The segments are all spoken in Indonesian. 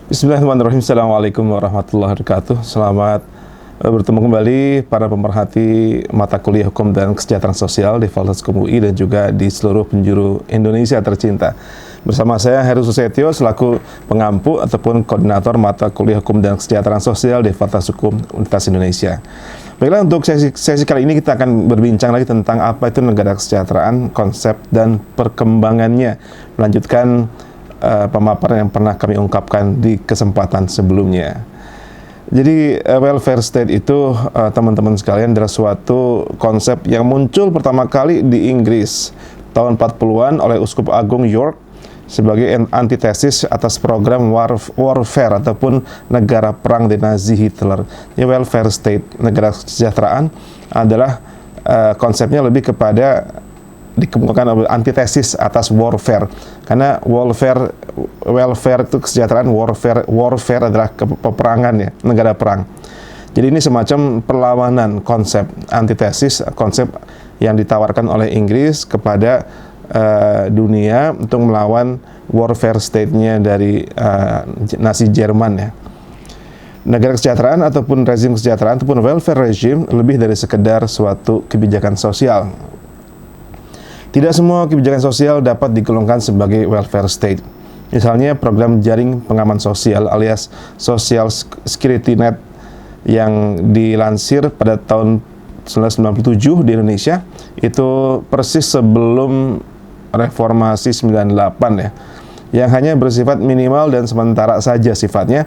Bismillahirrahmanirrahim. Assalamualaikum warahmatullahi wabarakatuh. Selamat bertemu kembali para pemerhati mata kuliah hukum dan kesejahteraan sosial di Fakultas Hukum UI dan juga di seluruh penjuru Indonesia tercinta. Bersama saya Heru Susetio selaku pengampu ataupun koordinator mata kuliah hukum dan kesejahteraan sosial di Fakultas Hukum Universitas Indonesia. Baiklah, untuk sesi kali ini kita akan berbincang lagi tentang apa itu negara kesejahteraan, konsep dan perkembangannya. Melanjutkan pemaparan yang pernah kami ungkapkan di kesempatan sebelumnya. Jadi welfare state itu teman-teman sekalian adalah suatu konsep yang muncul pertama kali di Inggris tahun 40-an oleh Uskup Agung York sebagai antitesis atas program warfare ataupun negara perang di Nazi Hitler. Jadi welfare state, negara kesejahteraan adalah konsepnya lebih kepada dikemukakan antitesis atas warfare, karena welfare itu kesejahteraan, warfare adalah peperangan ya, negara perang. Jadi ini semacam perlawanan konsep, antitesis konsep yang ditawarkan oleh Inggris kepada dunia untuk melawan warfare state-nya dari Nazi Jerman ya. Negara kesejahteraan ataupun rezim kesejahteraan ataupun welfare regime lebih dari sekedar suatu kebijakan sosial. Tidak semua kebijakan sosial dapat digolongkan sebagai welfare state. Misalnya program jaring pengaman sosial alias Social Security Net yang dilansir pada tahun 1997 di Indonesia, itu persis sebelum reformasi 98 ya, yang hanya bersifat minimal dan sementara saja sifatnya.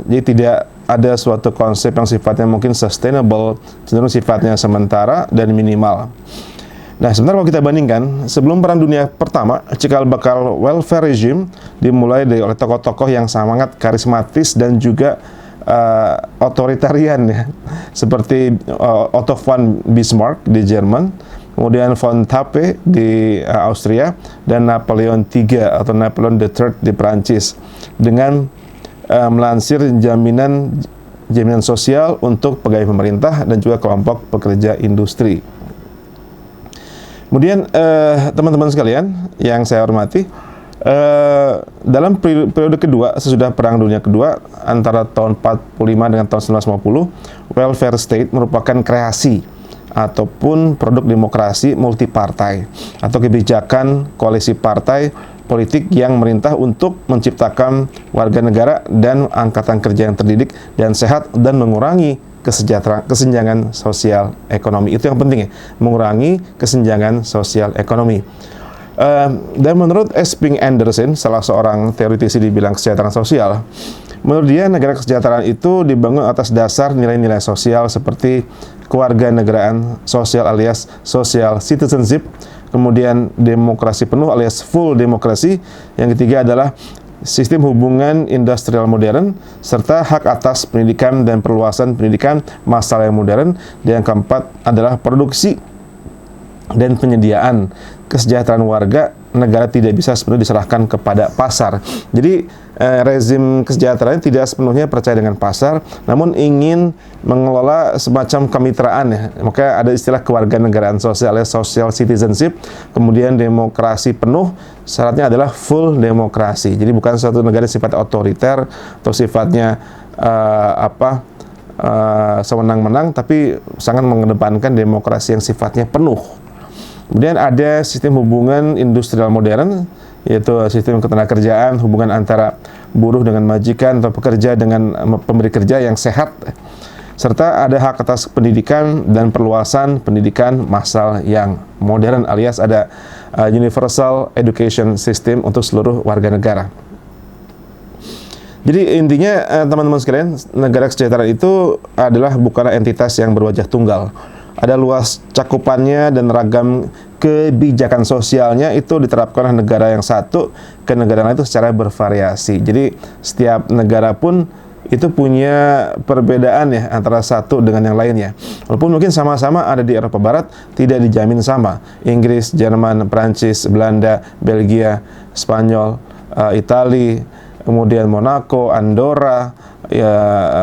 Jadi tidak ada suatu konsep yang sifatnya mungkin sustainable, cenderung sifatnya sementara dan minimal. Nah, sebentar kalau kita bandingkan, sebelum Perang Dunia Pertama, cikal bakal welfare regime dimulai oleh tokoh-tokoh yang sangat karismatis dan juga otoritarian ya, seperti Otto von Bismarck di Jerman, kemudian von Tappe di Austria, dan Napoleon III atau Napoleon III di Prancis, dengan melansir jaminan sosial untuk pegawai pemerintah dan juga kelompok pekerja industri. Kemudian teman-teman sekalian yang saya hormati, dalam periode kedua sesudah Perang Dunia Kedua antara tahun 45 dengan tahun 1950, welfare state merupakan kreasi ataupun produk demokrasi multipartai atau kebijakan koalisi partai politik yang merintah untuk menciptakan warga negara dan angkatan kerja yang terdidik dan sehat dan mengurangi kesenjangan sosial ekonomi. Itu yang penting ya, mengurangi kesenjangan sosial ekonomi. Dan menurut Esping Anderson, salah seorang teoritisi di bidang kesejahteraan sosial, menurut dia negara kesejahteraan itu dibangun atas dasar nilai-nilai sosial seperti kewarganegaraan sosial alias social citizenship, kemudian demokrasi penuh alias full demokrasi, yang ketiga adalah sistem hubungan industrial modern, serta hak atas pendidikan dan perluasan pendidikan masalah yang modern, dan yang keempat adalah produksi dan penyediaan kesejahteraan warga negara tidak bisa sepenuhnya diserahkan kepada pasar. Jadi rezim kesejahteraan tidak sepenuhnya percaya dengan pasar, namun ingin mengelola semacam kemitraan ya. Maka ada istilah kewarganegaraan sosial, social citizenship, kemudian demokrasi penuh, syaratnya adalah full demokrasi. Jadi bukan suatu negara sifatnya otoriter atau sifatnya sewenang-wenang, tapi sangat mengedepankan demokrasi yang sifatnya penuh. Kemudian ada sistem hubungan industrial modern, yaitu sistem ketenagakerjaan, hubungan antara buruh dengan majikan atau pekerja dengan pemberi kerja yang sehat, serta ada hak atas pendidikan dan perluasan pendidikan massal yang modern alias ada universal education system untuk seluruh warga negara. Jadi intinya teman-teman sekalian, negara kesejahteraan itu adalah bukanlah entitas yang berwajah tunggal. Ada luas cakupannya dan ragam kebijakan sosialnya itu diterapkan oleh negara yang satu ke negara lain itu secara bervariasi. Jadi setiap negara pun itu punya perbedaan ya antara satu dengan yang lainnya. Walaupun mungkin sama-sama ada di Eropa Barat, tidak dijamin sama. Inggris, Jerman, Prancis, Belanda, Belgia, Spanyol, Italia, kemudian Monaco, Andorra, ya,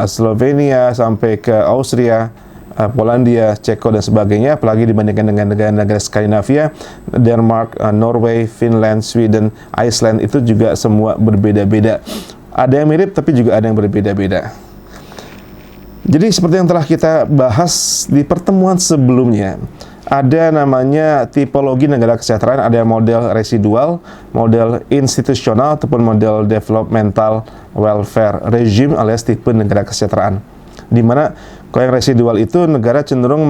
Slovenia sampai ke Austria, Polandia, Ceko dan sebagainya, apalagi dibandingkan dengan negara-negara Skandinavia, Denmark, Norway, Finland, Sweden, Iceland, itu juga semua berbeda-beda. Ada yang mirip tapi juga ada yang berbeda-beda. Jadi seperti yang telah kita bahas di pertemuan sebelumnya, ada namanya tipologi negara kesejahteraan, ada model residual, model institusional, ataupun model developmental welfare regime alias tipe negara kesejahteraan. Di mana kalau yang residual itu negara cenderung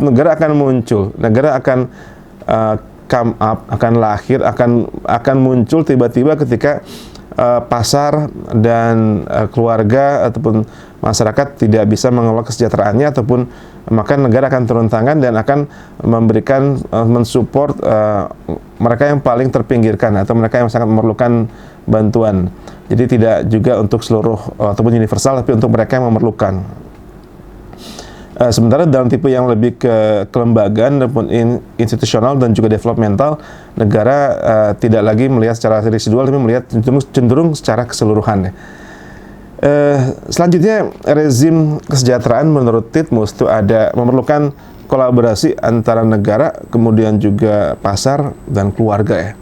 negara akan muncul, negara akan come up, akan lahir, akan muncul tiba-tiba ketika pasar dan keluarga ataupun masyarakat tidak bisa mengelola kesejahteraannya, ataupun maka negara akan turun tangan dan akan memberikan mensupport mereka yang paling terpinggirkan atau mereka yang sangat memerlukan bantuan. Jadi tidak juga untuk seluruh ataupun universal, tapi untuk mereka yang memerlukan. Sementara dalam tipe yang lebih ke kelembagaan ataupun institusional dan juga developmental, negara tidak lagi melihat secara residual, tapi melihat cenderung secara keseluruhan. Selanjutnya, rezim kesejahteraan menurut Titmus itu memerlukan kolaborasi antara negara, kemudian juga pasar dan keluarga ya.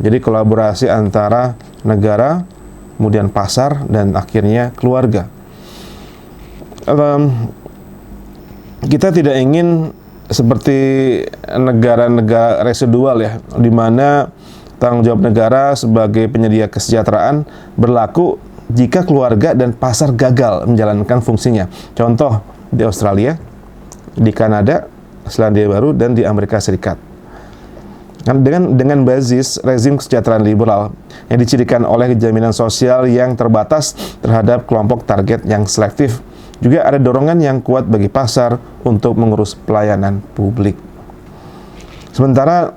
Jadi kolaborasi antara negara, kemudian pasar, dan akhirnya keluarga. Kita tidak ingin seperti negara-negara residual ya, di mana tanggung jawab negara sebagai penyedia kesejahteraan berlaku jika keluarga dan pasar gagal menjalankan fungsinya. Contoh di Australia, di Kanada, Selandia Baru, dan di Amerika Serikat. Dengan basis rezim kesejahteraan liberal yang dicirikan oleh jaminan sosial yang terbatas terhadap kelompok target yang selektif, juga ada dorongan yang kuat bagi pasar untuk mengurus pelayanan publik. Sementara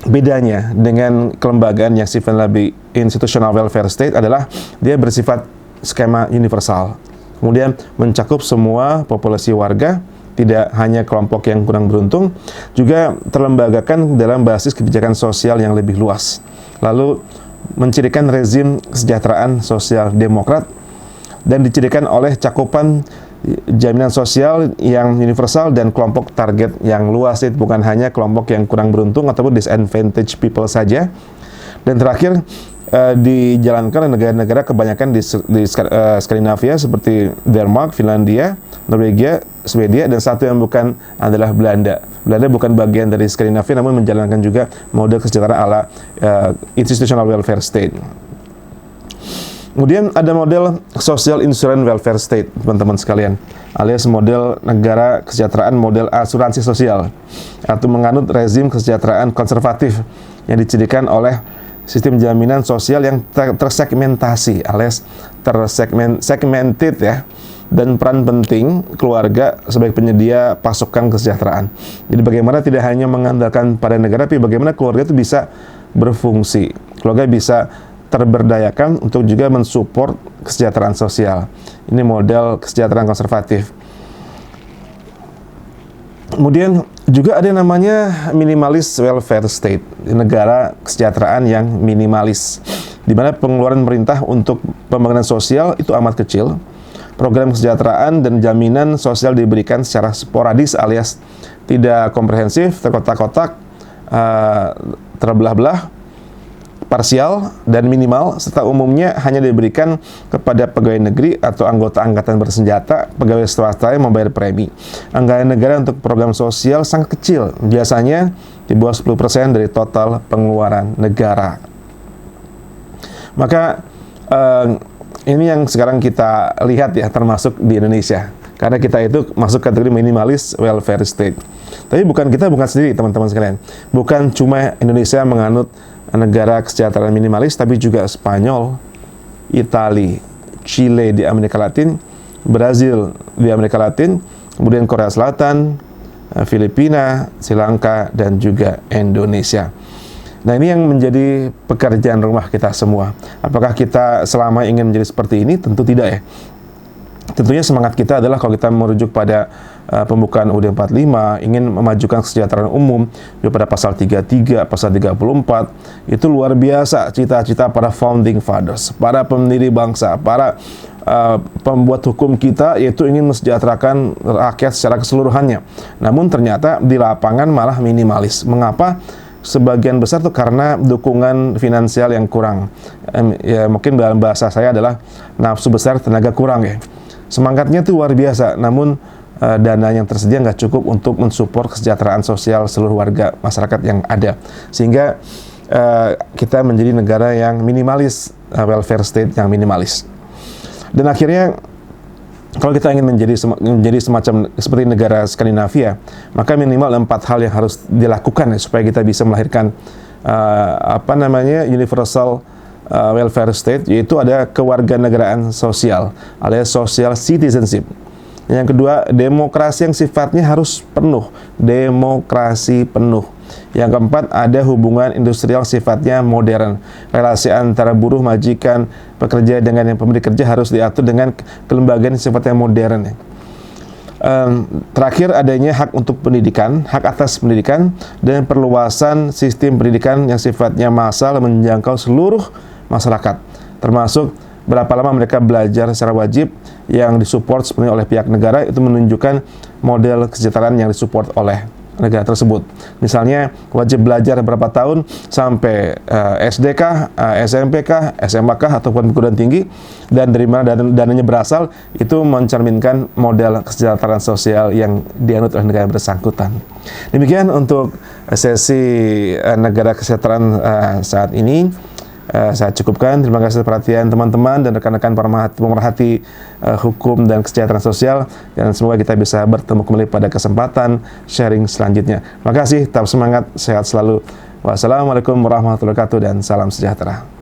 bedanya dengan kelembagaan yang sifatnya lebih institutional welfare state adalah dia bersifat skema universal. Kemudian mencakup semua populasi warga, tidak hanya kelompok yang kurang beruntung, juga terlembagakan dalam basis kebijakan sosial yang lebih luas. Lalu mencirikan rezim kesejahteraan sosial demokrat dan dicirikan oleh cakupan jaminan sosial yang universal dan kelompok target yang luas, itu bukan hanya kelompok yang kurang beruntung ataupun disadvantaged people saja. Dan terakhir dijalankan oleh negara-negara kebanyakan di Skandinavia seperti Denmark, Finlandia, Norwegia, Swedia, dan satu yang bukan adalah Belanda. Belanda bukan bagian dari Skandinavia namun menjalankan juga model kesejahteraan ala institutional welfare state. Kemudian ada model social insurance welfare state, teman-teman sekalian, alias model negara kesejahteraan model asuransi sosial, atau menganut rezim kesejahteraan konservatif yang dicirikan oleh sistem jaminan sosial yang tersegmentasi, alias segmented ya, dan peran penting keluarga sebagai penyedia pasokan kesejahteraan. Jadi bagaimana tidak hanya mengandalkan pada negara, tapi bagaimana keluarga itu bisa berfungsi, keluarga bisa terberdayakan untuk juga mensupport kesejahteraan sosial. Ini model kesejahteraan konservatif. Kemudian juga ada yang namanya minimalis welfare state, negara kesejahteraan yang minimalis, di mana pengeluaran pemerintah untuk pembangunan sosial itu amat kecil. Program kesejahteraan dan jaminan sosial diberikan secara sporadis alias tidak komprehensif, terkotak-kotak, terbelah-belah, parsial dan minimal, serta umumnya hanya diberikan kepada pegawai negeri atau anggota angkatan bersenjata, pegawai swasta yang membayar premi. Anggaran negara untuk program sosial sangat kecil, biasanya di bawah 10% dari total pengeluaran negara. Maka ini yang sekarang kita lihat ya, termasuk di Indonesia, karena kita itu masuk kategori minimalis welfare state. Tapi kita bukan sendiri, teman-teman sekalian. Bukan cuma Indonesia menganut negara kesejahteraan minimalis, tapi juga Spanyol, Italia, Chile di Amerika Latin, Brazil di Amerika Latin, kemudian Korea Selatan, Filipina, Sri Lanka, dan juga Indonesia. Nah, ini yang menjadi pekerjaan rumah kita semua. Apakah kita selama ingin menjadi seperti ini? Tentu tidak ya. Tentunya semangat kita adalah kalau kita merujuk pada pembukaan UUD 45, ingin memajukan kesejahteraan umum pada pasal 33, pasal 34, itu luar biasa cita-cita para founding fathers, para pendiri bangsa, para pembuat hukum kita, yaitu ingin mesejahterakan rakyat secara keseluruhannya. Namun ternyata di lapangan malah minimalis. Mengapa? sebagian besar tuh karena dukungan finansial yang kurang. Ya mungkin dalam bahasa saya adalah nafsu besar tenaga kurang ya. Semangatnya tuh luar biasa, namun dana yang tersedia nggak cukup untuk mensupport kesejahteraan sosial seluruh warga masyarakat yang ada. Sehingga kita menjadi negara yang minimalis, welfare state yang minimalis. Dan akhirnya kalau kita ingin menjadi semacam seperti negara Skandinavia, maka minimal 4 hal yang harus dilakukan ya, supaya kita bisa melahirkan universal welfare state, yaitu ada kewarganegaraan sosial alias social citizenship. Yang kedua, demokrasi yang sifatnya harus penuh, demokrasi penuh. Yang keempat, ada hubungan industrial sifatnya modern. Relasi antara buruh, majikan, pekerja dengan yang pemberi kerja harus diatur dengan kelembagaan sifatnya modern. Terakhir, adanya hak untuk pendidikan, hak atas pendidikan, dan perluasan sistem pendidikan yang sifatnya massal menjangkau seluruh masyarakat, termasuk berapa lama mereka belajar secara wajib yang disupport sepenuhnya oleh pihak negara. Itu menunjukkan model kesejahteraan yang disupport oleh negara tersebut. Misalnya wajib belajar berapa tahun sampai SD kah, SMP kah, SMA kah, ataupun perguruan tinggi, dan dari mana dananya berasal, itu mencerminkan model kesejahteraan sosial yang dianut oleh negara bersangkutan. Demikian untuk sesi negara kesejahteraan saat ini. Saya cukupkan. Terima kasih atas perhatian teman-teman dan rekan-rekan pemerhati hukum dan kesejahteraan sosial, dan semoga kita bisa bertemu kembali pada kesempatan sharing selanjutnya. Terima kasih, tetap semangat, sehat selalu. Wassalamualaikum warahmatullahi wabarakatuh, dan salam sejahtera.